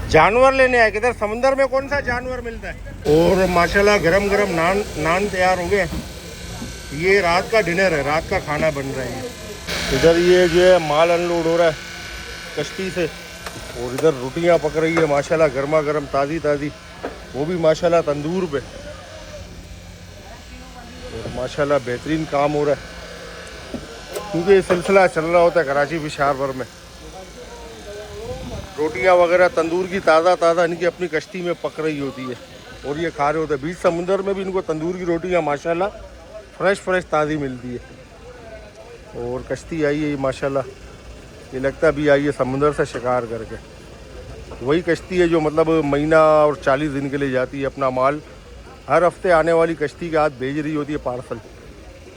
जानवर लेने आए किधर? समंदर में कौन सा जानवर मिलता है? और माशाल्लाह गरम गरम नान तैयार हो गए। ये रात का डिनर है, रात का खाना बन रहा है। इधर ये जो है माल अनलोड हो रहा है कश्ती से, और इधर रोटियां पक रही है माशाल्लाह गर्मा गर्म ताज़ी ताज़ी, वो भी माशाल्लाह तंदूर पे। और माशाल्लाह बेहतरीन काम हो रहा है, क्योंकि ये सिलसिला चल रहा होता है कराची फिश हार्बर में। रोटियां वगैरह तंदूर की ताज़ा ताज़ा इनकी अपनी कश्ती में पक रही होती है, और ये खा रहे होते हैं। बीच समुंदर में भी इनको तंदूर की रोटियां माशाल्लाह फ्रेश ताज़ी मिलती है। और कश्ती आई है माशाल्लाह, ये लगता भी आई है समुंदर से शिकार करके। वही कश्ती है जो मतलब महीना और 40 दिन के लिए जाती है, अपना माल हर हफ्ते आने वाली कश्ती के हाथ भेज रही होती है पार्सल।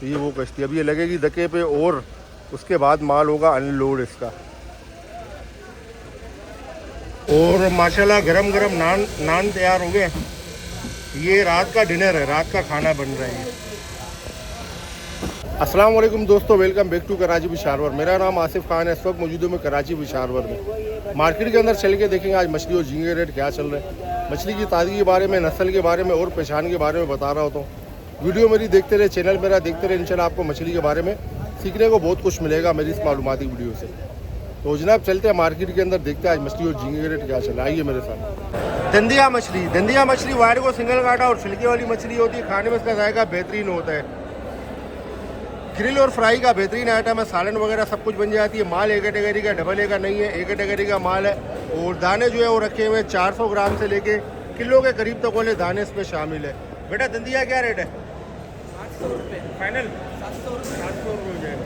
तो ये वो कश्ती अभी ये लगेगी धक्के पे, और उसके बाद माल होगा अनलोड इसका। और माशाल्लाह गरम गरम नान तैयार हो गए। ये रात का डिनर है, रात का खाना बन रहा है। अस्सलाम वालेकुम दोस्तों, welcome back to Karachi fish harbour. मेरा नाम आसिफ खान है। इस वक्त मौजूद हूँ मैं कराची फिश हार्बर में। मार्केट के अंदर चल के देखेंगे आज मछली और झींगे रेट क्या चल रहे हैं, मछली की ताज़गी के बारे में, नस्ल के बारे में और पहचान के बारे में बता रहा होता हूँ। वीडियो मेरी देखते रहे, चैनल मेरा देखते रहे, इंशाल्लाह आपको मछली के बारे में सीखने को बहुत कुछ मिलेगा मेरी इस मालूमाती वीडियो से। तो जनाब चलते हैं मार्केट के अंदर, देखते हैं आज मछली और झींगे रेट क्या चल रहा है। आइए मेरे साथ। दंदिया मछली वाइट को सिंगल काटा और छिलके वाली मछली होती है। खाने में इसका जायका बेहतरीन होता है। ग्रिल और फ्राई का बेहतरीन आइटम है। सालन वगैरह सब कुछ बन जाती है। माल ए कैटेगरी का, डबल ए का नहीं है, ए कैटेगरी का माल है। और दाने जो है वो रखे हुए 400 ग्राम से लेके किलो के करीब तक वाले दाने इसमें शामिल है। बेटा दंदिया क्या रेट है? 800 रुपये फाइनल 700 रुपये 700 रुपये हो जाएगा।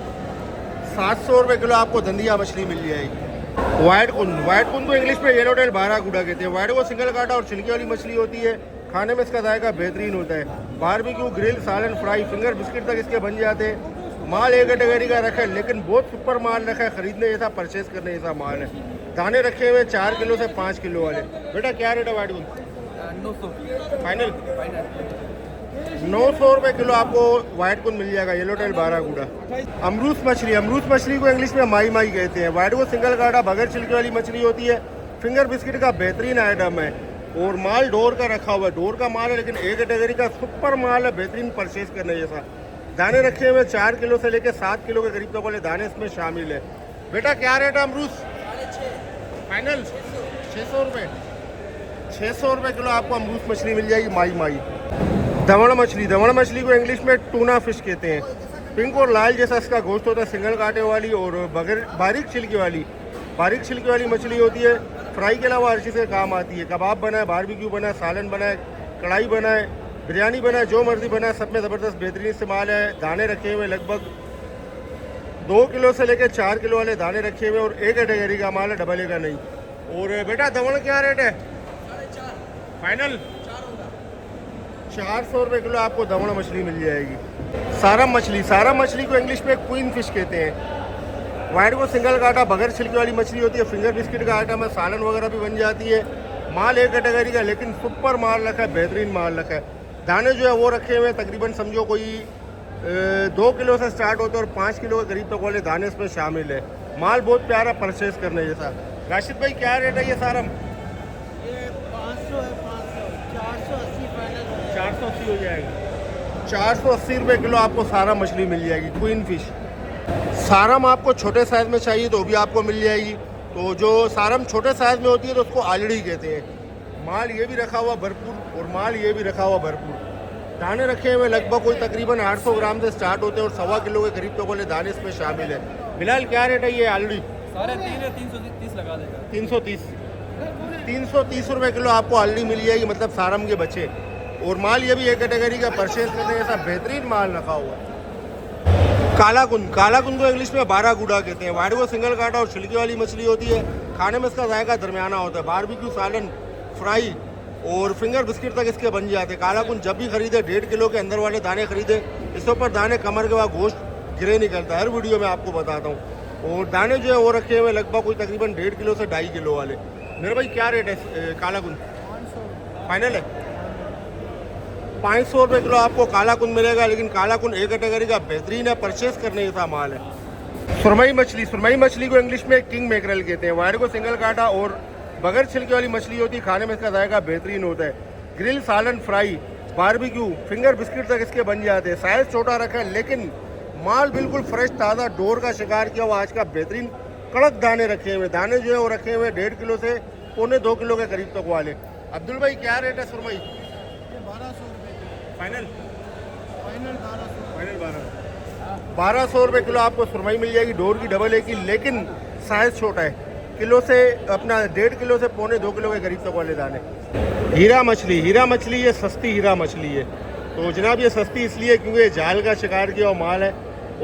700 रुपये किलो आपको दंदिया मछली मिल जाएगी। वाइट कुंद को इंग्लिश में येलो टेल बाराकूडा कहते हैं। वाइट को सिंगल काटा और छिलके वाली मछली होती है। खाने में इसका जायका बेहतरीन होता है। बारबेक्यू, ग्रिल, सालन, फ्राई, फिंगर बिस्किट तक इसके बन जाते हैं। माल एक कैटेगरी का रखा है, लेकिन बहुत सुपर माल रखा है। खरीदने जैसा, परचेज करने जैसा माल है। दाने रखे हुए 4 किलो से 5 किलो वाले। बेटा क्या रेट है वाइट कुंद? 900 फाइनल 900 रुपये किलो आपको वाइट कुंद मिल जाएगा, येलो टेल बाराकूडा। अमरूस मछली को इंग्लिश में माई कहते हैं। वाइट को सिंगल काटा बगैर छिलके वाली मछली होती है। फिंगर बिस्किट का बेहतरीन आइटम है। और माल डोर का रखा हुआ है, डोर का माल है, लेकिन एक कैटेगरी का सुपर माल है, बेहतरीन परचेज करने जैसा। दाने रखे हुए 4 किलो से लेकर 7 किलो के करीब तक वाले दाने इसमें शामिल है। बेटा क्या रेट है अमरूस? फाइनल 600 रुपये 600 रुपये किलो आपको अमरूस मछली मिल जाएगी। माई दमड़ मछली को इंग्लिश में टूना फिश कहते हैं। पिंक और लाल जैसा इसका गोश्त होता है, सिंगल कांटे वाली और बगैर बारीक छिलके वाली मछली होती है। फ्राई के अलावा हर चीज़ के काम आती है। कबाब बनाए, बारबेक्यू बनाए, सालन बनाए, कढ़ाई बनाए, बिरयानी बनाए, जो मर्जी बनाए, सब में ज़बरदस्त बेहतरीन इस्तेमाल है। दाने रखे हुए लगभग 2 किलो से लेकर 4 किलो वाले दाने रखे हुए, और एक कैटेगरी का माल है, डबल ए का नहीं। और बेटा दमड़ क्या रेट है? फाइनल 400 रुपये किलो आपको दमड़ मछली मिल जाएगी। सारम मछली को इंग्लिश में क्वीन फिश कहते हैं। वाइट को सिंगल काटा बगैर छिलके वाली मछली होती है। फिंगर बिस्किट का आइटम है। सालन वगैरह भी बन जाती है। माल एक कैटेगरी का, लेकिन सुपर माल रखा है, बेहतरीन माल रखा है। दाने जो है वो रखे हुए तकरीबन समझो कोई 2 किलो से स्टार्ट होते हैं, और 5 किलो के करीब तक वाले दाने इसमें शामिल है। माल बहुत प्यारा, परचेज करने जैसा। राशिद भाई क्या रेट है ये सारम? ये 500 है, 480 फाइनल 480 हो जाएगा। 480 रुपये किलो आपको सारम मछली मिल जाएगी, क्वीन फिश। सारम आपको छोटे साइज़ में चाहिए तो भी आपको मिल जाएगी। तो जो सारम छोटे साइज़ में होती है तो उसको आलड़ी कहते हैं। माल ये भी रखा हुआ भरपूर, और माल ये भी रखा हुआ भरपूर। दाने रखे हुए लगभग कोई तकरीबन 800 ग्राम से स्टार्ट होते हैं, और 1.25 किलो के करीब तक वाले दाने इसमें शामिल है। फिलहाल क्या रेट है ये आलड़ी? सारे 330 लगा देगा। 330 रुपये किलो आपको आलड़ी मिल जाएगी, मतलब सारम के बच्चे। और माल ये भी एक कैटेगरी का, परचेज करने जैसा बेहतरीन माल रखा हुआ है। काला कुंद को इंग्लिश में बाराकूडा कहते हैं। वाइट को सिंगल काटा और छिलके वाली मछली होती है। खाने में इसका जायका दरमियाना होता है। बारबेक्यू, सालन, फ्राई और फिंगर बिस्किट तक इसके बन जाते हैं। काला कुंद जब भी खरीदे 1.5 किलो के अंदर वाले दाने खरीदे। इसके ऊपर दाने कमर के बाद गोश्त गिरे निकलता है, हर वीडियो में आपको बताता हूँ। और दाने जो है वो रखे हुए लगभग कोई तकरीबन 1.5 किलो से 2.5 किलो वाले। मेरे भाई क्या रेट है काला कुंद? फाइनल है 500 रुपये किलो आपको काला कुंद मिलेगा। लेकिन काला कुंद एक कैटेगरी का बेहतरीन है, परचेज करने जैसा माल है। सुरमई मछली को इंग्लिश में किंग मैकरल कहते हैं। वाइड को सिंगल काटा और बगैर छिलके वाली मछली होती है। खाने में इसका जायका बेहतरीन होता है। ग्रिल, सालन, फ्राई, बारबेक्यू, फिंगर बिस्किट तक इसके बन जाते हैं। साइज छोटा रखा है लेकिन माल बिल्कुल फ्रेश ताज़ा डोर का शिकार किया हुआ आज का बेहतरीन कड़क दाने रखे हुए। दाने जो है वो रखे हुए 1.5 किलो से 1.25 किलो के करीब तक वाले। अब्दुल भाई क्या रेट है सुरमई? 1200 रुपये फाइनल फाइनल 1200 रुपये किलो आपको सुरमई मिल जाएगी। डोर की डबल है की, लेकिन साइज छोटा है। किलो से अपना 1.5 किलो से 1.25 किलो के करीब तक वाले दाने। हीरा मछली ये सस्ती हीरा मछली है। तो जनाब ये सस्ती इसलिए क्योंकि ये जाल का शिकार किया हुआ माल है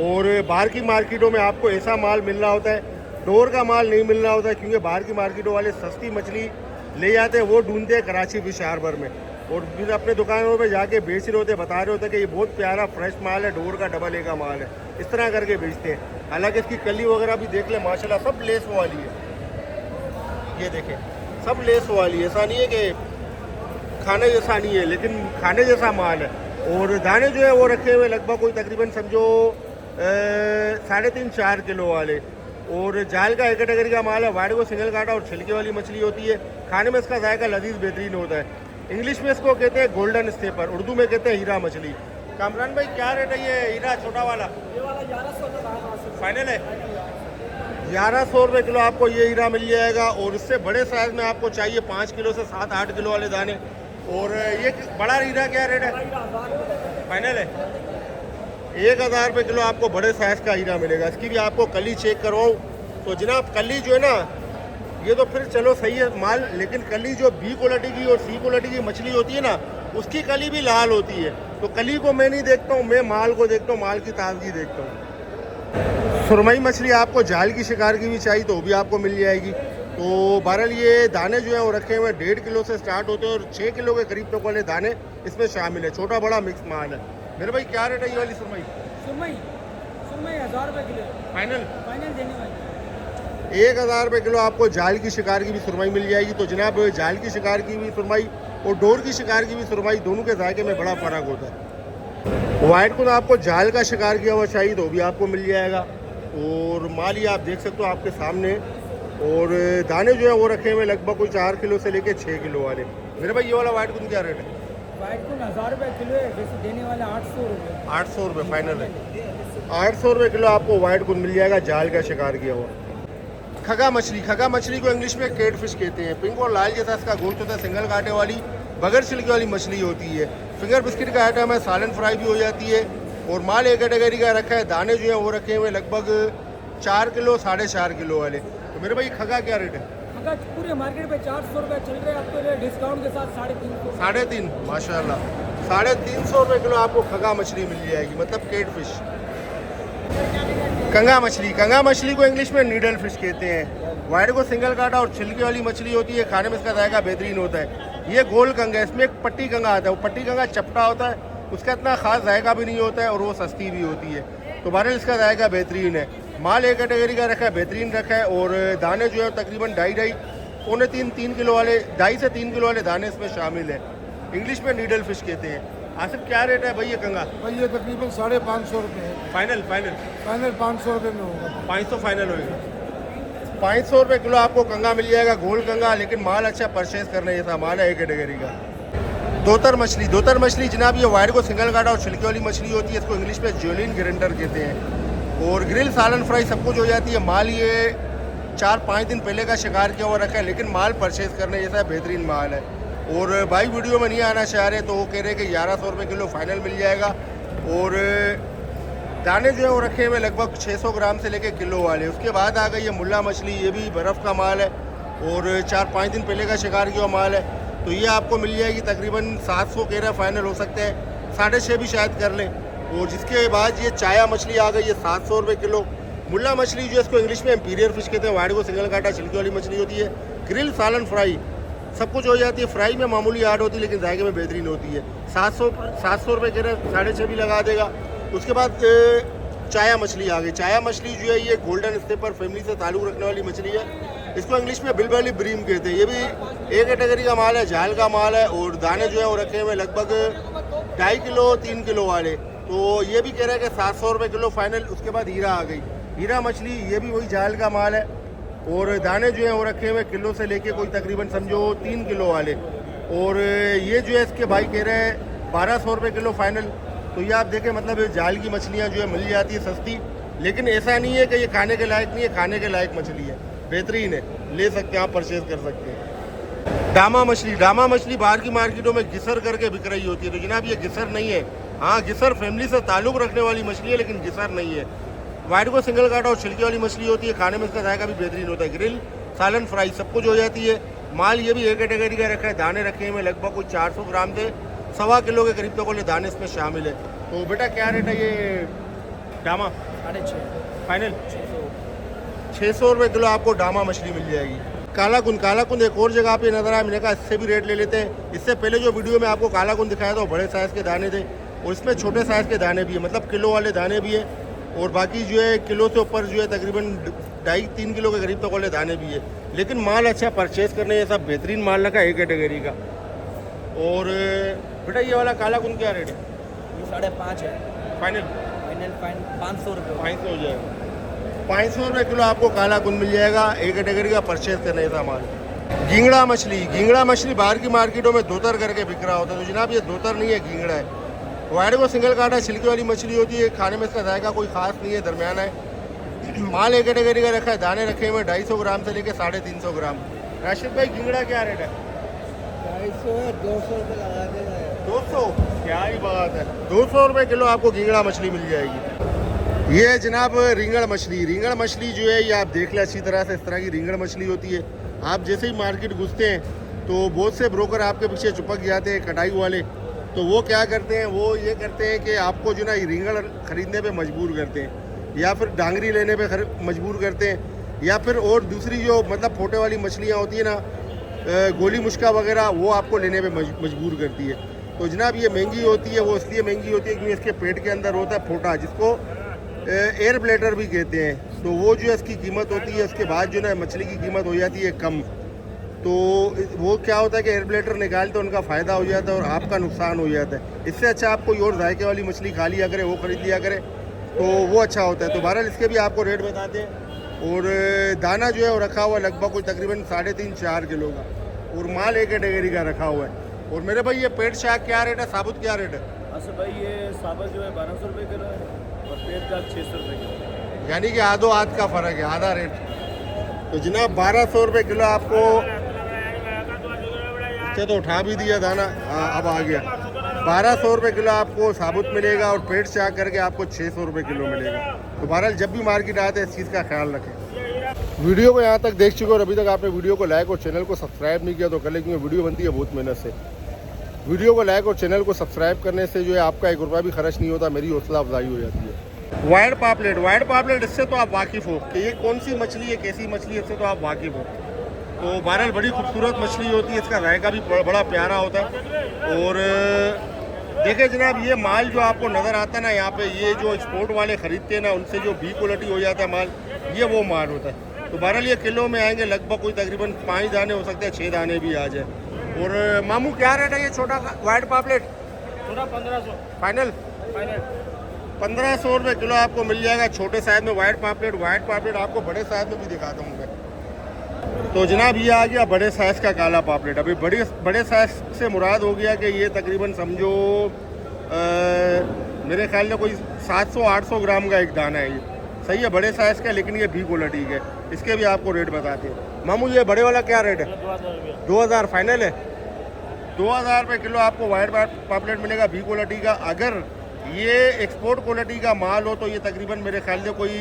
और बाहर की मार्केटों में आपको ऐसा माल मिल रहा होता है, डोर का माल नहीं मिल रहा होता है, क्योंकि बाहर की मार्केटों वाले सस्ती मछली ले जाते हैं, वो ढूंढते हैं कराची फिश हार्बर में और फिर अपने दुकानों पे जाके बेच रहे होते हैं, बता रहे होते हैं कि ये बहुत प्यारा फ्रेश माल है, डोर का डबल ए का माल है, इस तरह करके बेचते हैं। हालांकि इसकी कली वगैरह भी देख ले माशाल्लाह सब लेस वाली है। ये देखें सब लेस वाली है, ऐसा नहीं है कि खाने जैसा नहीं है, लेकिन खाने जैसा माल है। और दाने जो है वो रखे हुए लगभग कोई तकरीबन समझो 3.5-4 किलो वाले। और जाल का एक कैटेगरी का माल है। वाइड को सिंगल काटा और छिलके वाली मछली होती है। खाने में इसका जायका लजीज बेहतरीन होता है। इंग्लिश में इसको कहते हैं गोल्डन स्टेपर, उर्दू में कहते हैं हीरा मछली। कामरान भाई क्या रेट है ये हीरा छोटा वाला? ये वाला 1100 फाइनल है 1100 रुपये किलो आपको ये हीरा मिल जाएगा। और इससे बड़े साइज में आपको चाहिए 5 किलो से 7-8 किलो वाले दाने। और ये बड़ा हीरा क्या रेट है? फाइनल है 1000 रुपये किलो आपको बड़े साइज का हीरा मिलेगा। इसकी भी आपको कली चेक करवाऊँ तो जनाब कली जो है ना, ये तो फिर चलो सही है माल, लेकिन कली जो बी क्वालिटी की और सी क्वालिटी की मछली होती है ना, उसकी कली भी लाल होती है। तो कली को मैं नहीं देखता हूँ, मैं माल को देखता हूँ, माल की ताजगी देखता हूँ। सुरमई मछली आपको जाल की शिकार की भी चाहिए तो वो भी आपको मिल जाएगी। तो बहरहाल ये दाने जो है वो रखे हुए 1.5 किलो से स्टार्ट होते हैं और 6 किलो के करीब तक वाले दाने इसमें शामिल है। छोटा बड़ा मिक्स माल है। मेरे भाई क्या रेट है ये वाली सुरमई? सुरमई 1000 रुपये किलो फाइनल देने वाली। 1000 रुपये किलो आपको जाल की शिकार की भी सुरमई मिल जाएगी। तो जनाब जाल की शिकार की भी सुरमई और डोर की शिकार की भी सुरमई, दोनों के जायके में बड़ा फ़र्क होता है। वाइट को आपको जाल का शिकार किया हुआ चाहिए तो भी आपको मिल जाएगा। और माल ये आप देख सकते हो आपके सामने। और दाने जो है वो रखे हुए लगभग कोई 4 किलो से लेके 6 किलो वाले। मेरे भाई ये वाला वाइट कुन क्या रेट है? वाइट कुन 1000 रुपये किलो है, वैसे देने वाला 800 रुपये। 800 रुपये फाइनल है। 800 रुपये किलो आपको वाइट कुन मिल जाएगा जाल का शिकार किया हुआ। खगा मछली को इंग्लिश में कैट फिश कहते हैं। पिंक और लाल जैसा इसका गोश्त होता है। सिंगल कांटे वाली बगैर छिलके वाली मछली होती है। फिंगर बिस्किट का आइटम है। सालन फ्राई भी हो जाती है। और माल एक कैटेगरी का रखा है। दाने जो है वो रखे हुए लगभग 4 किलो 4.5 किलो वाले। तो मेरे भाई खगा क्या रेट है? खगा पूरे मार्केट पे 400 रुपये चल रहे हैं आपके लिए, डिस्काउंट के साथ 350। 350 माशाल्लाह 350 रुपये किलो आपको खगा मछली मिल जाएगी, मतलब कैट फिश। कंगा मछली को इंग्लिश में नीडल फिश कहते हैं। वाइड को सिंगल काटा और छिलके वाली मछली होती है। खाने में इसका जायका बेहतरीन होता है। ये गोल कंगा है, इसमें एक पट्टी कंगा आता है। वो पट्टी कंगा चपटा होता है, उसका इतना खास जायका भी नहीं होता है और वो सस्ती भी होती है। तो बहरहाल इसका जायका बेहतरीन है। माल एक कैटेगरी का रखा है, बेहतरीन रखा है। और दाने जो है तकरीबन 2.5-3 किलो वाले, 2.5 से 3 किलो वाले दाने इसमें शामिल है। इंग्लिश में नीडल फिश कहते हैं। आसिफ क्या रेट है भाई ये कंगा? भाई ये तकरीबन 550 रुपये है। फाइनल 500 रुपये में होगा। 500 फाइनल होगा। 500 रुपये किलो आपको कंगा मिल जाएगा, गोल कंगा, लेकिन माल अच्छा परचेज करने जैसा माल है एक कैटेगरी का। दोतर मछली जनाब ये वाइड को सिंगल काटा और छिलके वाली मछली होती है। इसको इंग्लिश में ज्वेलिन ग्रेंटर कहते हैं। और ग्रिल, सालन फ्राई सब कुछ हो जाती है। माल ये 4-5 दिन पहले का शिकार किया हुआ रखा है, लेकिन माल परचेज करने जैसा बेहतरीन माल है। और भाई वीडियो में नहीं आना चाह रहे तो वो कह रहे कि 1100 रुपये किलो फाइनल मिल जाएगा। और दाने जो है वो रखे हुए लगभग 600 ग्राम से लेके किलो वाले। उसके बाद आ गई ये मुल्ला मछली, ये भी बर्फ़ का माल है और 4-5 दिन पहले का शिकार किया हुआ माल है। तो ये आपको मिल जाएगी तकरीबन 700 कह रहा है, फाइनल हो सकते हैं 650 भी शायद कर लें। और जिसके बाद ये चाया मछली आ गई है 700 रुपये किलो। मुल्ला मछली जो है इसको इंग्लिश में इंपीरियर फिश कहते हैं। वाइड को सिंगल काटा छिलके वाली मछली होती है। ग्रिल, सालन फ्राई सब कुछ हो जाती है। फ्राई में मामूली आड़ होती है लेकिन जायके में बेहतरीन होती है। 700 रुपये कह रहे हैं, 650 भी लगा देगा। उसके बाद चाया मछली आ गई। चाया मछली जो है ये गोल्डन स्टेपर फैमिली से ताल्लुक़ रखने वाली मछली है। इसको इंग्लिश में बिलबली ब्रीम कहते हैं। ये भी एक कैटेगरी का माल है, जाल का माल है। और दाने जो है वो रखे हुए लगभग 2.5 किलो 3 किलो वाले। तो ये भी कह रहे हैं कि 700 रुपये किलो फाइनल। उसके बाद हीरा आ गई। हीरा मछली ये भी वही जाल का माल है। और दाने जो हैं वो रखे हुए किलो से लेके कोई तकरीबन समझो 3 किलो वाले। और ये जो है इसके भाई कह रहे हैं 1200 रुपये किलो फाइनल। तो ये आप देखें मतलब जाल की मछलियाँ जो है मिल जाती है सस्ती, लेकिन ऐसा नहीं है कि ये खाने के लायक नहीं है, खाने के लायक मछली है, बेहतरीन है, ले सकते हैं आप, परचेज कर सकते हैं। डामा मछली बाहर की मार्केटों में घिसर करके बिक रही होती है, तो जनाब ये घिसर नहीं है। हाँ, घिसर फैमिली से ताल्लुक़ रखने वाली मछली है, लेकिन घिसर नहीं है। वाइट को सिंगल काटा और छिलके वाली मछली होती है, खाने में इसका जायका भी बेहतरीन होता है। ग्रिल, सालन, फ्राई सब कुछ हो जाती है। माल ये भी एक कैटेगरी का रखा है। दाने रखे हैं लगभग कुछ 400 ग्राम से 1.25 किलो के करीब तक वाले दाने इसमें शामिल है। तो बेटा क्या रेट है ये डामा? 650 फाइनल 600 रुपये किलो आपको डामा मछली मिल जाएगी। काला कुंद एक और जगह पे नजर आया, मैंने कहा इससे भी रेट ले लेते हैं। इससे पहले जो वीडियो में आपको काला कुंद दिखाया था वो बड़े साइज़ के दाने थे, और इसमें छोटे साइज़ के दाने भी है, मतलब किलो वाले दाने भी है, और बाकी जो है किलो से ऊपर जो है तकरीबन 2.5-3 किलो के करीब तक वाले दाने भी है। लेकिन माल अच्छा परचेज करने जैसा बेहतरीन माल लगा एक कैटेगरी का। और बेटा ये वाला काला कुंद क्या रेट है? 5.5 है फाइनल 500 रुपये। 500 हो जाएगा। 500 रुपये किलो आपको काला कुंद मिल जाएगा एक कैटेगरी का परचेज करने जैसा माल। घिंगड़ा मछली बाहर की मार्केटों में धोतर करके बिक रहा होता है, तो जनाब ये धोतर नहीं है, घिंगड़ा है। वाइट को सिंगल काटा छिलके वाली मछली होती है, खाने में इसका जायका कोई खास नहीं है, दरमियाना है। माल एक कैटेगरी का रखा है, दाने रखे हुए 250 ग्राम से लेकर 350 ग्राम। राशिद भाई घिंगड़ा क्या रेट है? 250 है, 200 रुपये लगा देगा। 200? क्या ही बात है, 200 रुपये किलो आपको घिंगड़ा मछली मिल जाएगी। ये है जनाब रिंगड़ मछली जो है ये आप देख लें अच्छी तरह से, इस तरह की रिंगड़ मछली होती है। आप जैसे ही मार्केट घुसते हैं तो बहुत से ब्रोकर आपके पीछे चिपक जाते हैं कटाई वाले, तो वो क्या करते हैं, वो ये करते हैं कि आपको जो ना रिंगड़ खरीदने पे मजबूर करते हैं, या फिर डांगरी लेने पे मजबूर करते हैं, या फिर और दूसरी जो मतलब फोटे वाली मछलियाँ होती है ना, गोली मुश्का वगैरह, वो आपको लेने पे मजबूर करती है। तो जनाब ये महंगी होती है, वो इसलिए महंगी होती है क्योंकि इसके पेट के अंदर होता है फोटा, जिसको एयर ब्लैडर भी कहते हैं। तो वो जो है इसकी कीमत होती है, उसके बाद जो ना मछली की कीमत हो जाती है कम। तो वो क्या होता है कि एयर ब्लैडर निकालते हैं, उनका फ़ायदा हो जाता है और आपका नुकसान हो जाता है। इससे अच्छा आप कोई और जायके वाली मछली खा लिया करे, वो खरीद लिया करे, तो वो अच्छा होता है। तो बहरहाल इसके भी आपको रेट बताते हैं। और दाना जो है वो रखा हुआ है लगभग कोई तकरीबन 3.5-4 किलो का, और माल एक कैटेगरी का रखा हुआ है। और मेरे भाई ये पेट शाक क्या रेट है, साबुत क्या रेट है? अच्छा भाई ये साबुत जो है 1200 रुपये किलो है, और पेट शाक 600 रुपये किलो, यानी कि आधो आध का फ़र्क है, आधा रेट। तो जनाब 1200 रुपये किलो आपको, अच्छा तो उठा भी दिया दाना, हाँ अब आ गया। 1200 रुपये किलो आपको साबुत मिलेगा, और पेट चाक करके आपको 600 रुपये किलो मिलेगा। तो बहरहाल जब भी मार्केट आते हैं इस चीज़ का ख्याल रखें। वीडियो को यहाँ तक देख चुके हो और अभी तक आपने वीडियो को लाइक और चैनल को सब्सक्राइब नहीं किया तो कर लें, क्योंकि वीडियो बनती है बहुत मेहनत से। वीडियो को लाइक और चैनल को सब्सक्राइब करने से जो है आपका 1 रुपया भी खर्च नहीं होता, मेरी हौसला अफजाई हो जाती है। वाइट पापलेट इससे तो आप वाकिफ़ हो कि ये कौन सी मछली है, कैसी मछली है, इससे तो आप वाकिफ़ हो। तो बहरहाल बड़ी खूबसूरत मछली होती है, इसका जायका भी बड़ा प्यारा होता है। और देखिए जनाब ये माल जो आपको नज़र आता है ना यहाँ पे, ये जो एक्सपोर्ट वाले ख़रीदते हैं ना, उनसे जो बी क्वालिटी हो जाता है माल, ये वो माल होता है। तो बहरहाल ये किलो में आएंगे लगभग कोई तकरीबन 5 दाने हो सकते हैं, 6 दाने भी आ जाए। और मामू क्या रेट है ये छोटा वाइट पापलेट? छोटा 1500 फाइनल 1500 रुपये किलो आपको मिल जाएगा छोटे साइज़ में वाइट पापलेट। आपको बड़े साइज़ में भी दिखाता हूँ मैं। तो जनाब ये आ गया बड़े साइज़ का काला पापलेट। अभी बड़े साइज़ से मुराद हो गया कि ये तकरीबन समझो मेरे ख्याल में कोई 700-800 ग्राम का एक दाना है। ये सही है, बड़े साइज़ का, लेकिन ये भी क्वालिटी है। इसके भी आपको रेट बताते हैं। मामू ये बड़े वाला क्या रेट है? 2000 फाइनल है। 2000 रुपये किलो आपको वाइट पापलेट मिलेगा बी क्वालिटी का। अगर ये एक्सपोर्ट क्वालिटी का माल हो तो ये तकरीबन मेरे ख्याल से कोई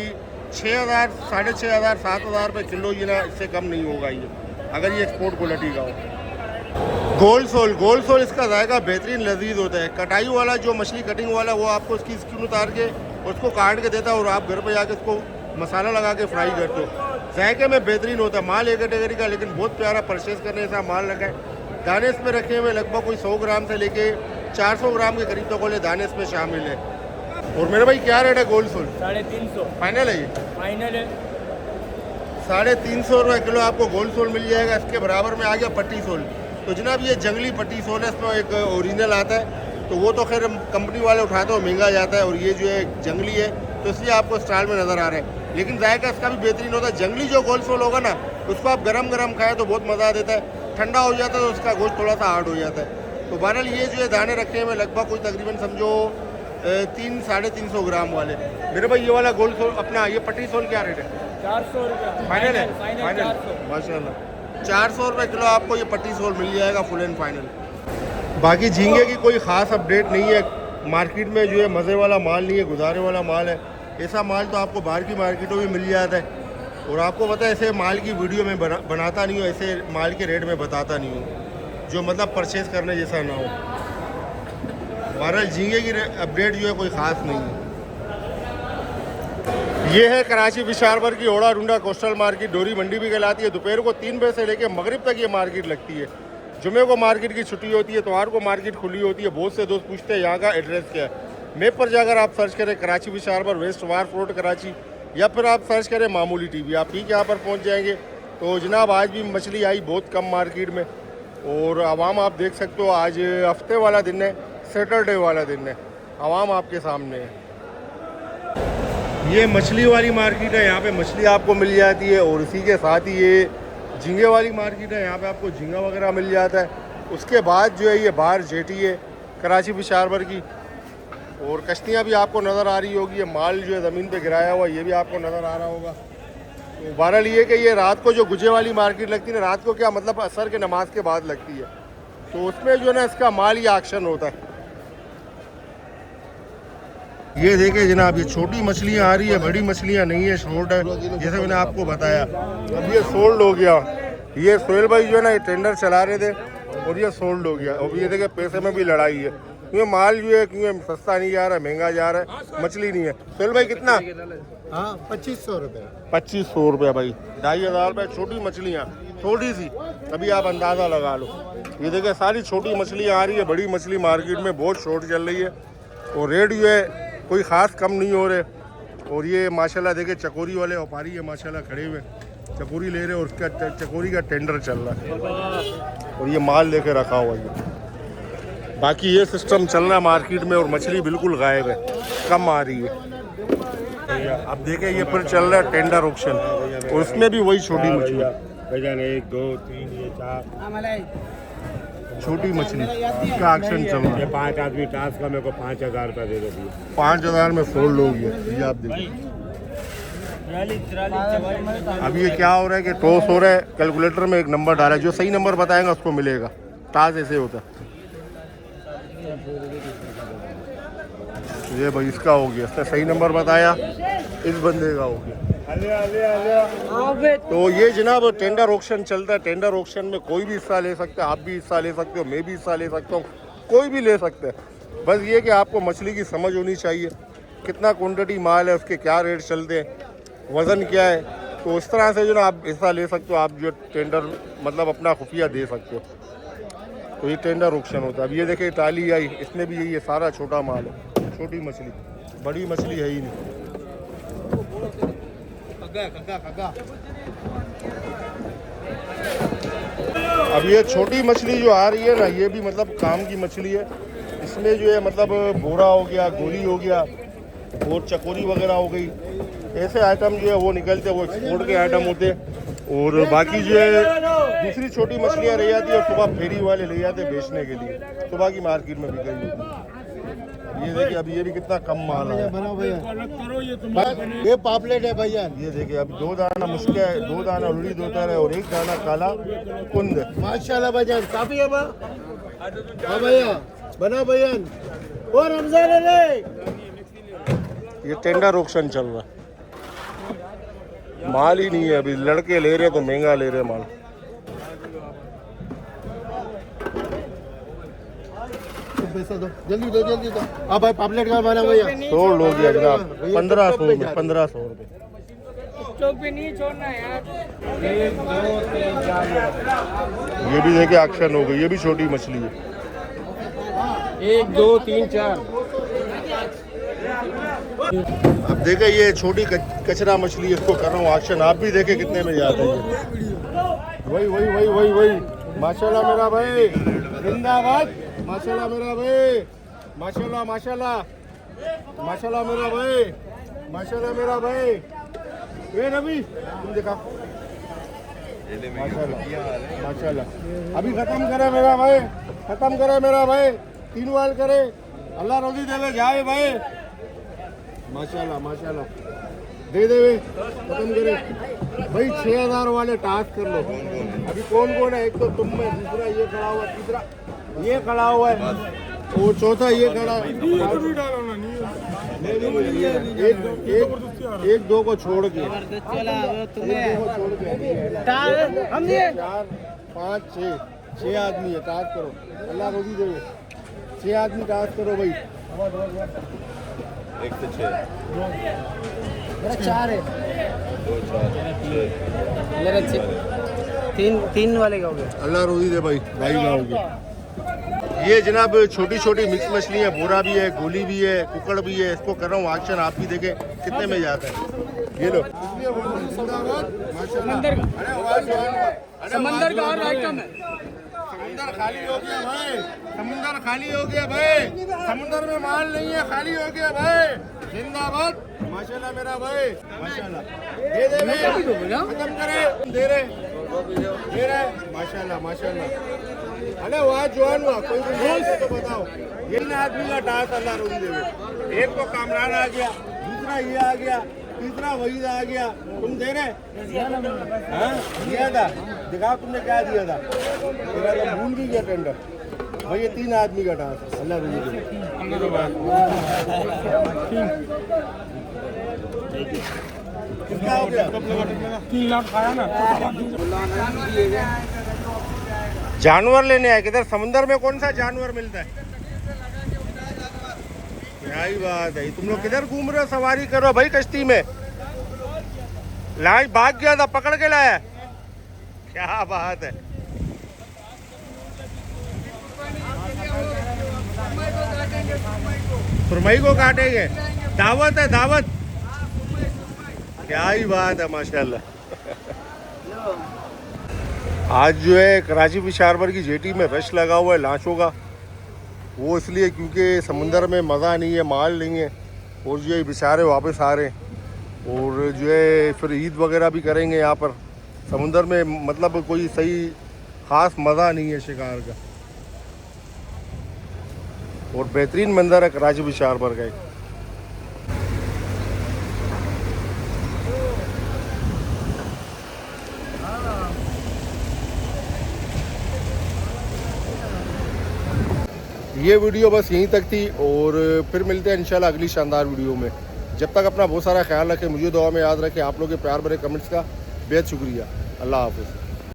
6000, 6500, 7000 रुपये किलो, ये ना इससे कम नहीं होगा ये, अगर ये एक्सपोर्ट क्वालिटी का हो। गोल्ड सोल इसका जायका बेहतरीन लजीज होता है। कटाई वाला जो मछली कटिंग वाला, वो आपको उसकी स्किन उतार के उसको काट के देता है, और आप घर पे जाके उसको मसाला लगा के फ्राई करते हो। जायके में बेहतरीन होता है। माल एक कैटेगरी का, लेकिन बहुत प्यारा परचेज करने जैसा माल लगा है। दाने इसमें रखे हुए लगभग कोई 100 ग्राम से लेके 400 ग्राम के करीब तक वाले दाने इसमें शामिल है। और मेरे भाई क्या रेट है गोल्ड सोल? 350 फाइनल है ये? फाइनल है। 350 रुपये किलो आपको गोल्ड सोल मिल जाएगा। इसके बराबर में आ गया पट्टी सोल। तो जनाब ये जंगली पट्टी सोल है, इसमें एक ओरिजिनल आता है, तो वो तो खैर कंपनी वाले उठाते हो महंगा जाता है, और ये जो है जंगली है, तो इसलिए आपको स्टाइल में नज़र आ रहा है। लेकिन जायका इसका भी बेहतरीन होता है। जंगली जो गोल सोल होगा ना, उसको आप गरम गरम खाएं तो बहुत मज़ा देता है, ठंडा हो जाता है तो उसका गोश्त थोड़ा सा हार्ड हो जाता है। तो बहरहाल ये जो है दाने रखे हुए लगभग कोई तकरीबन समझो 300-350 ग्राम वाले। मेरे भाई ये वाला गोल सोल अपना ये पट्टी सोल क्या रेट है? 400 रुपया फाइनल है? फाइनल 400। माशाल्लाह 400 रुपये किलो आपको ये पट्टी सोल मिल जाएगा फुल एंड फाइनल। बाकी झींगे की कोई ख़ास अपडेट नहीं है, मार्केट में जो है मज़े वाला माल नहीं है, गुजारे वाला माल है। ऐसा माल तो आपको बाहर की मार्केटों में मिल जाता है। और आपको पता है ऐसे माल की वीडियो में बनाता नहीं हूँ, ऐसे माल के रेट में बताता नहीं हूँ जो मतलब परचेज़ करने जैसा ना हो। बहरहाल झींगे की अपडेट जो है कोई ख़ास नहीं है। ये है कराची विशारवर की ओड़ा डूंडा कोस्टल मार्केट, डोरी मंडी भी कहलाती है। दोपहर को 3 बजे से लेकर मगरिब तक ये मार्केट लगती है। जुमे को मार्केट की छुट्टी होती है, इतवार को मार्केट खुली होती है। बहुत से दोस्त पूछते हैं यहाँ का एड्रेस क्या है। मैप पर जाकर आप सर्च करें कराची विशारवर वेस्ट वार्फ रोड कराची, या फिर आप सर्च करें मामूली टीवी, आप ठीक यहाँ पर पहुँच जाएंगे। तो जनाब आज भी मछली आई बहुत कम मार्केट में, और आवाम आप देख सकते हो आज हफ्ते वाला दिन है, सैटरडे वाला दिन है, आवाम आपके सामने है। ये मछली वाली मार्केट है, यहाँ पे मछली आपको मिल जाती है। और इसी के साथ ही ये झींगे वाली मार्केट है, यहाँ पे आपको झींगा वगैरह मिल जाता है। उसके बाद जो है ये बाहर जेटी है कराची विशारवर की, और कश्तियाँ भी आपको नज़र आ रही होगी। ये माल जो है ज़मीन पे गिराया हुआ ये भी आपको नज़र आ रहा होगा। तो बहरहाल ये कि ये रात को जो गुजे वाली मार्केट लगती है ना, रात को क्या मतलब असर के नमाज के बाद लगती है, तो उसमें जो है ना इसका माल ही एक्शन होता है। ये देखिए जनाब, ये छोटी मछलियाँ आ रही है, बड़ी मछलियाँ नहीं है, शॉर्ट है, जैसे मैंने आपको बताया। अब ये सोल्ड हो गया। ये सोहेल भाई जो है ना ये टेंडर चला रहे थे और ये सोल्ड हो गया। और ये देखिए पैसे में भी लड़ाई है, क्योंकि माल जो है क्योंकि सस्ता नहीं जा रहा है, महंगा जा रहा है, मछली नहीं है। सोहेल भाई कितना? हाँ 2500 रुपये। 2500 रुपये भाई, 2500 रुपये छोटी मछलियाँ, थोड़ी सी, अभी आप अंदाज़ा लगा लो। ये देखिए सारी छोटी मछलियाँ आ रही है, बड़ी मछली मार्केट में बहुत शॉर्ट चल रही है, और रेट जो है कोई ख़ास कम नहीं हो रहे। और ये माशाल्लाह देखिए चकोरी वाले व्यापारी है माशाल्लाह खड़े हुए, चकोरी ले रहे हैं, और उसका चकोरी का टेंडर चल रहा है, और ये माल लेके रखा हुआ है। बाकी ये सिस्टम चल रहा है मार्केट में, और मछली बिल्कुल गायब है, कम आ रही है। अब देखें ये फिर चल रहा है टेंडर ऑक्शन, और उसमें भी वही छोटी मछली, 1 2 3 ये 4 छोटी मछली का एक्शन चल रहा है। 5 आदमी टास्क का मेरे को 5000 रुपये दे दो। 5000 में फोल्ड हो गया। ये आप देखिए अब ये क्या हो रहा है कि टॉस हो रहा है, कैलकुलेटर में एक नंबर डाला है, जो सही नंबर बताएगा उसको मिलेगा। टास ऐसे होता है। ये भाई इसका हो गया, इसने सही नंबर बताया, इस बंदे का हो गया। तो ये जनाब टेंडर ऑक्शन चलता है। टेंडर ऑक्शन में कोई भी हिस्सा ले सकता है, आप भी हिस्सा ले सकते हो, मैं भी हिस्सा ले सकता हूँ, कोई भी ले सकता है। बस ये कि आपको मछली की समझ होनी चाहिए, कितना क्वांटिटी माल है, उसके क्या रेट चलते हैं, वज़न क्या है। तो इस तरह से जो ना आप हिस्सा ले सकते हो, आप जो टेंडर मतलब अपना खुफिया दे सकते हो। तो ये टेंडर ऑक्शन होता है। अब ये देखिए टाली आई, इसमें भी यही है, सारा छोटा माल है, छोटी मछली, बड़ी मछली है ही नहीं। अब ये छोटी मछली जो आ रही है ना, ये भी मतलब काम की मछली है। इसमें जो है मतलब बोरा हो गया, गोली हो गया, और चकोरी वगैरह हो गई, ऐसे आइटम जो है वो निकलते हैं, वो एक्सपोर्ट के आइटम होते हैं। और बाकी जो है दूसरी छोटी मछलियाँ रह जाती है, और सुबह फेरी वाले ले जाते हैं बेचने के लिए, सुबह की मार्केट में बिक गई होती है। ये देखिए अभी ये भी कितना कम माल है भैया। ये पापलेट है भैया। ये देखिए अभी 2 दाना मुश्किल है, 2 दाना उड़ी दोता है, और 1 दाना काला कुंद। माशाल्लाह भैया, काफी है भैया, बना भैया। और रमजान है, ये टेंडर ऑक्शन चल रहा है, माल ही नहीं है अभी। लड़के ले रहे तो महंगा ले रहे माल। पैसा दो, जल्दी दो, जल्दी दो। अब भाई पापलेट का बना भैया, 100 हो गया जनाब, 1500 में, 1500 रुपये। स्टॉक पे नहीं छोड़ना यार। ये भी देखिए एक्शन हो गई, ये भी छोटी मछली है। 1 2 3 4। अब देखे ये छोटी कचरा मछली, इसको कर रहा हूँ एक्शन। आप भी देखे कितने में जाता है ये। वही वही वही वही वही, माशाल्लाह मेरा भाई, जिंदाबाद, माशाल्लाह मेरा भाई, माशाल्लाह माशाल्लाह, माशाल्लाह मेरा भाई, माशाल्लाह मेरा भाई, ये रवि तुम दिखा माशाल्लाह माशाल्लाह। अभी खत्म करे मेरा भाई, खत्म करे मेरा भाई, 3 वाल करे, अल्लाह रोजी देवे जाए भाई। माशाल्लाह माशाल्लाह दे देवे, खत्म करे भाई। 6000 वाले टास्क कर लो। अभी कौन कौन है? एक तो तुम में, दूसरा ये खड़ा हुआ, तीसरा ये खड़ा हुआ है, और चौथा ये खड़ा है। एक दो को छोड़ के, 4 5 6 आदमी है। टास्क करो, अल्लाह रोजी देवे। 6 आदमी टास्क करो भाई। 1 से 6 मेरा 4 है, 2 4 6 मेरा 3 वाले का हो गया। अल्लाह रोजी दे भाई, भाई का हो गया। ये जनाब छोटी छोटी मिक्स मछली है, बोरा भी है, गोली भी है, कुकड़ भी है। इसको कर रहा हूँ ऑक्शन, आप भी देखें कितने में जाता है। ये लो समंदर का और आइटम है। समुंदर खाली हो गया भाई, समुंदर खाली हो गया भाई, समुंदर में माल नहीं है, खाली हो गया भाई। जिंदाबाद माशाल्लाह मेरा भाई, माशाल्लाह। दे दे भाई, खत्म करे, दे रहे माशाल्लाह माशाल्लाह। अरे वाह जवान हुआ, कोई तो बताओ। ये ना आदमी का टास्क अल्लाह रोजी देवे। एक तो कामरान आ गया, दूसरा ये आ गया, तीसरा वही आ गया। तुम दे रहे हाँ? दिया था, दिखाओ तुमने क्या दिया था। तेरा तो भूल भी गया टेंडर भाई। ये 3 आदमी का टास्क, अल्लाह रोजी देवे। कितना हो गया? 3 लाख खाया ना। जानवर लेने आए किधर? समुंदर में कौन सा जानवर मिलता है? क्या ही बात है। तुम लोग किधर घूम रहे हो? सवारी करो भाई कश्ती में। लाश भाग गया था, पकड़ के लाया। क्या बात है। सुरमई को काटेंगे, दावत है दावत। क्या ही बात है माशाल्लाह। आज जो है कराची फिश हार्बर की जेटी में रश लगा हुआ है लाशों का। वो इसलिए क्योंकि समुंदर में मज़ा नहीं है, माल नहीं है, और जो है बेचारे वापस आ रहे हैं। और जो है फिर ईद वगैरह भी करेंगे यहाँ पर। समुंदर में मतलब कोई सही ख़ास मज़ा नहीं है शिकार का। और बेहतरीन मंजर है कराची फिश हार्बर का एक। ये वीडियो बस यहीं तक थी, और फिर मिलते हैं इंशाल्लाह अगली शानदार वीडियो में। जब तक अपना बहुत सारा ख्याल रखें, मुझे दुआ में याद रखें। आप लोग के प्यार भरे कमेंट्स का बेहद शुक्रिया। अल्लाह हाफ़िज़।